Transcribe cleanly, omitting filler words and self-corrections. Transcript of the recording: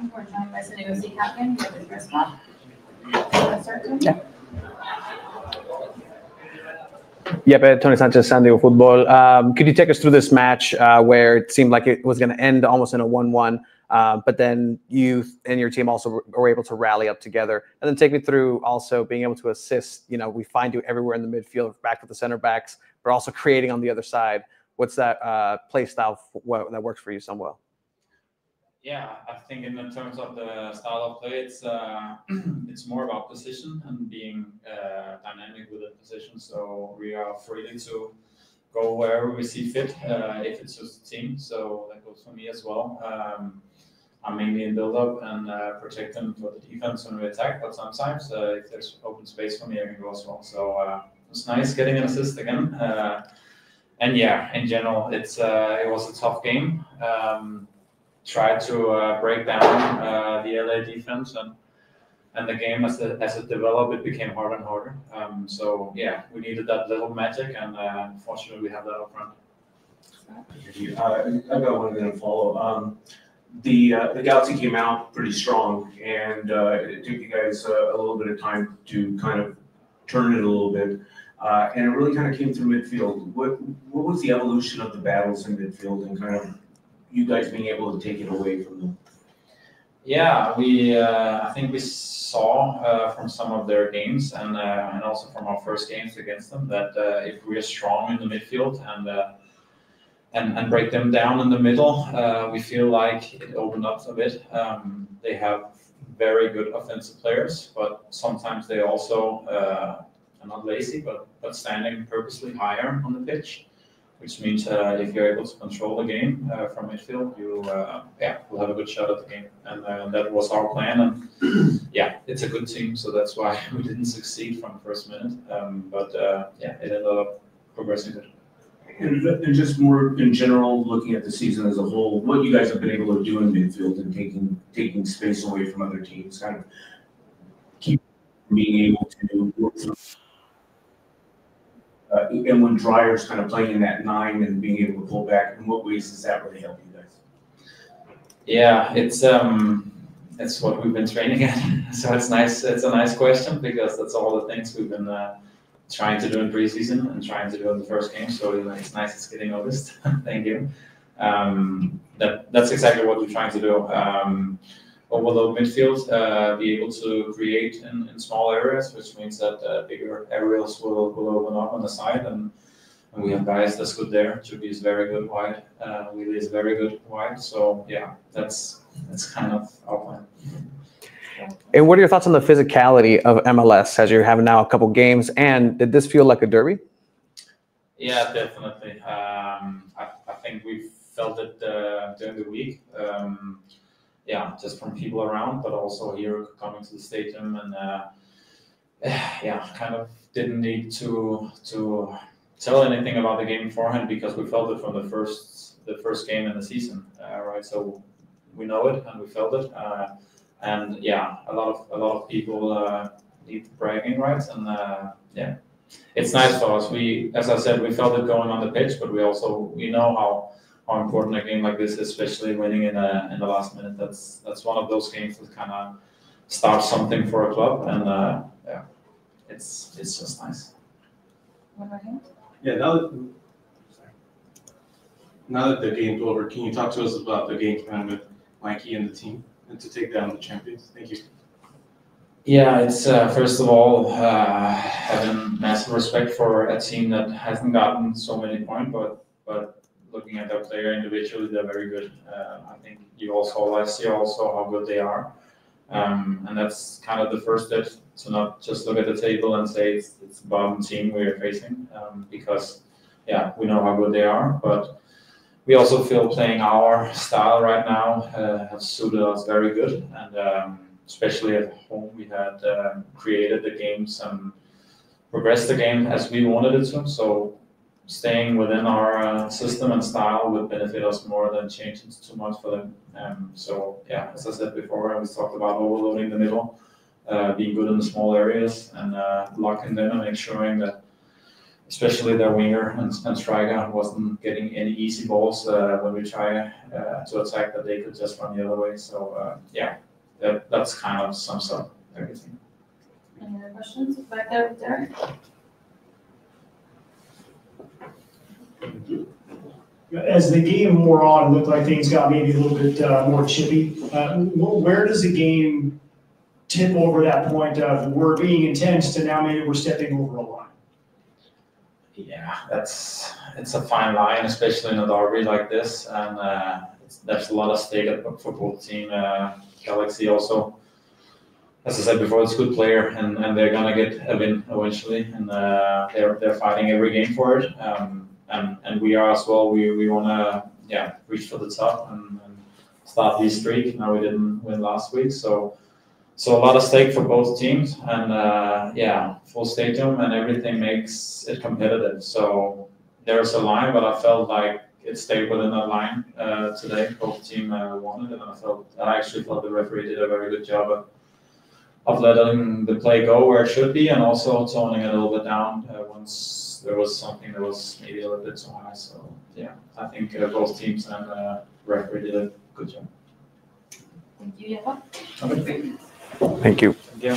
We're joined by San Diego State captain, David Driscoll. Yeah. Yep, Tony Sanchez, San Diego Football. Could you take us through this match where it seemed like it was going to end almost in a 1-1, but then you and your team also were able to rally up together? And then take me through also being able to assist. You know, we find you everywhere in the midfield, back with the center backs, but also creating on the other side. What's that play style that works for you so well? Yeah, I think in terms of the style of play, it's more about position and being dynamic within position. So we are free to go wherever we see fit if it's just a team. So that goes for me as well. I'm mainly in build-up and protecting for the defense when we attack, but sometimes if there's open space for me, I can go as well. So it's nice getting an assist again. And yeah, in general, it was a tough game. Tried to break down the LA defense, and the game as it developed, it became harder and harder. So yeah, we needed that little magic, and fortunately we have that up front. I've got one to follow. The Galaxy came out pretty strong, and it took you guys a little bit of time to kind of turn it a little bit, and it really kind of came through midfield. What was the evolution of the battles in midfield, and kind of you guys being able to take it away from them? Yeah, I think we saw from some of their games and also from our first games against them that if we are strong in the midfield and break them down in the middle, we feel like it opened up a bit. They have very good offensive players, but sometimes they also are not lazy, but standing purposely higher on the pitch, which means if you're able to control the game from midfield, you will have a good shot at the game. And that was our plan. And yeah, it's a good team, so that's why we didn't succeed from the first minute. But it ended up progressing good. And just more in general, looking at the season as a whole, what you guys have been able to do in midfield and taking space away from other teams, kind of keep being able to work through. And when Dreyer's kind of playing in that 9 and being able to pull back, in what ways does that really help you guys? Yeah, it's what we've been training at. So it's nice. It's a nice question because that's all the things we've been trying to do in preseason and trying to do in the first game. So it's nice it's getting noticed. Thank you. That's exactly what we're trying to do. Overload midfield, be able to create in small areas, which means that bigger areas will open up on the side, and we have guys that's good there. Chucky is very good wide. Willie is very good wide. So yeah, that's kind of our plan. And what are your thoughts on the physicality of MLS as you're having now a couple games? And did this feel like a derby? Yeah, definitely. I think we felt it during the week. Just from people around, but also here coming to the stadium, and kind of didn't need to tell anything about the game beforehand because we felt it from the first game in the season, right? So we know it and we felt it, and yeah, a lot of people need bragging rights, and it's nice for us. As I said, we felt it going on the pitch, but we know how important a game like this is, especially winning in the last minute. That's one of those games that kind of starts something for a club, and it's just nice. What about him? Yeah, now that the game's over, can you talk to us about the game plan with Mikey and the team and to take down the champions? Thank you. Yeah, it's first of all having massive respect for a team that hasn't gotten so many points, but looking at their player individually, they're very good. I think you also last year also how good they are, and that's kind of the first step to not just look at the table and say it's the bottom team we are facing, because we know how good they are, but we also feel playing our style right now has suited us very good, and especially at home we had created the games and progressed the game as we wanted it to. So staying within our system and style would benefit us more than changing too much for them. As I said before, we talked about overloading the middle, being good in the small areas, and locking them and ensuring that especially their winger and striker wasn't getting any easy balls when we try to attack, that they could just run the other way. So that's kind of sums up everything. Any other questions? Back there with Derek? As the game wore on, it looked like things got maybe a little bit more chippy. Where does the game tip over that point of we're being intense to now maybe we're stepping over a line? Yeah, it's a fine line, especially in a derby like this, and there's a lot of stake for both team. Galaxy also, as I said before, it's a good player, and they're gonna get a win eventually, and they're fighting every game for it. And we are as well. We wanna reach for the top and start this streak. Now we didn't win last week, so a lot of stake for both teams, and full stadium and everything makes it competitive. So there's a line, but I felt like it stayed within that line today. Both team won it, and I actually thought the referee did a very good job of letting the play go where it should be, and also toning it a little bit down once there was something that was maybe a little bit too high. So I think both teams and referee did a good job. Thank you, Jeppe. Okay. Thank you. Yeah.